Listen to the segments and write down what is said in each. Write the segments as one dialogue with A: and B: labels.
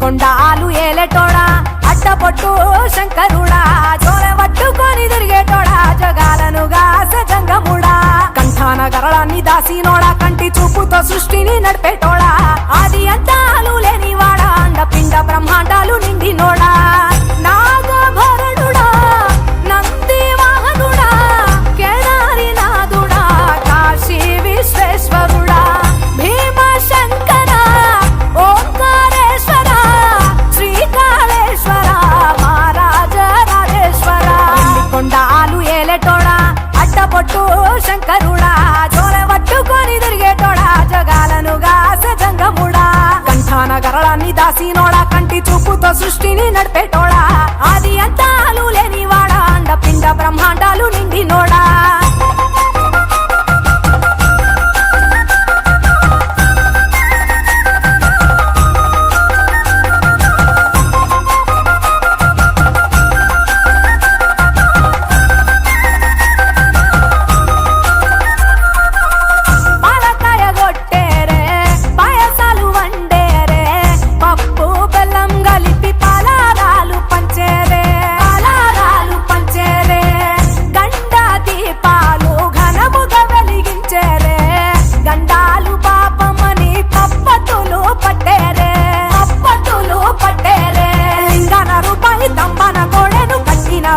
A: కొండాలు ఏలేటోడా అట్టపొట్టు శంకరుడా జోలె పట్టుకొని తిరిగేటోడా జగాలను గాసె జంగముడా కంఠాన గరళాన్ని దాసినోడా కంటి చూపుతో సృష్టిని నడిపేటోడా ఆది అంతాలు లేనివాడా అండపిండ బ్రహ్మాండాలు నిండినోడా నాగభరణుడా నంది వాహనుడా కేదారి నాథుడా కాశీ విశ్వేశ్వరుడా భీమ శంకర ఓంకారేశ్వర శ్రీకాళేశ్వర మహారాజ రాజేశ్వర కొండాలు ఏలేటోడా అట్టపొట్టు శంకరుడా జోలె పట్టుకొని తిరిగేటోడా జగాలను గాసె జంగముడా కంఠాన గరళాన్ని దాసినోడా కంటి చూపుతో సృష్టిని నడిపేటోడా ఆది అంతాలు లేనివాడా అండపిండ బ్రహ్మాండాలు నిండినోడా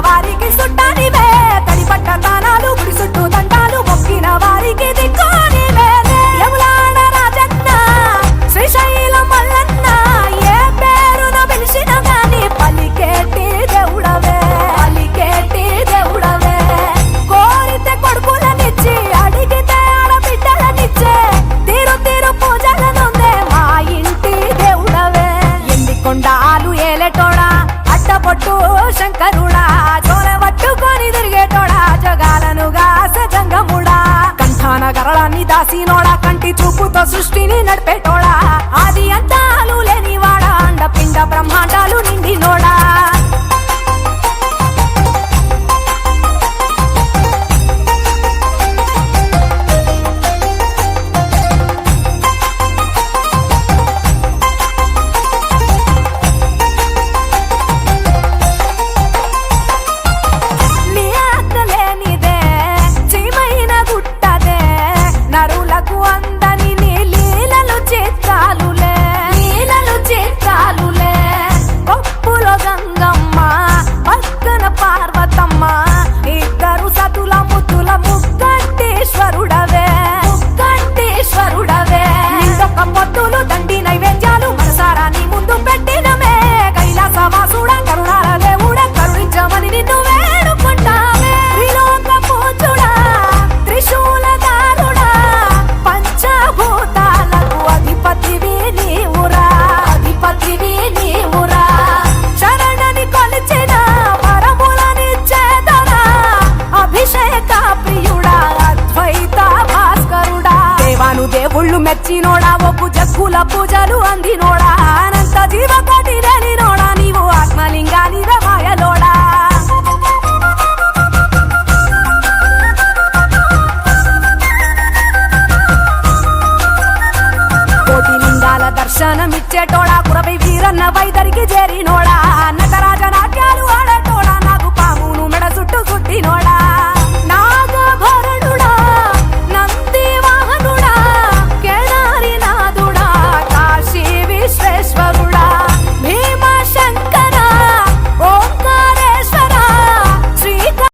A: వారికి సుట్టానివే తడిపట్ట తానాలు గుడి చుట్టూ దండాలు మొక్కిన వారికి దిక్కునివే యములాడ రాజన్న శ్రీశైలం మల్లన్న ఏ పేరున పిలిచిన గాని పలికేటి దేవుడవే కోరితే కొడుకులనిచ్చి అడిగితే ఆడబిడ్డలనిచ్చే తీరు తీరు పూజలనుందే మా ఇంటి దేవుడవే ఎన్ని కొండాలు ఏలేటోడా అట్టపొట్టు శంకరుడా జోలె పట్టుకొని తిరిగేటోడా జగాలను గాసె జంగముడా కంఠాన గరళాన్ని దాసినోడా కంటి చూపుతో సృష్టిని నడిపేటోడా ఆది అంతాలు లేనివాడా అండపిండ బ్రహ్మాండాలు నిండినోడా దేవుళ్ళు మెచ్చినోడా ఒప్పు జగ్గుల పూజలు అందినోడా అనంత జీవకోటి లేనినోడా నీవు ఆత్మలింగాని మాయలోడా కోటి లింగాల దర్శనమిచ్చేటోడా కురవై వీరన్న వైదరికి చేరినోడా నటరాజన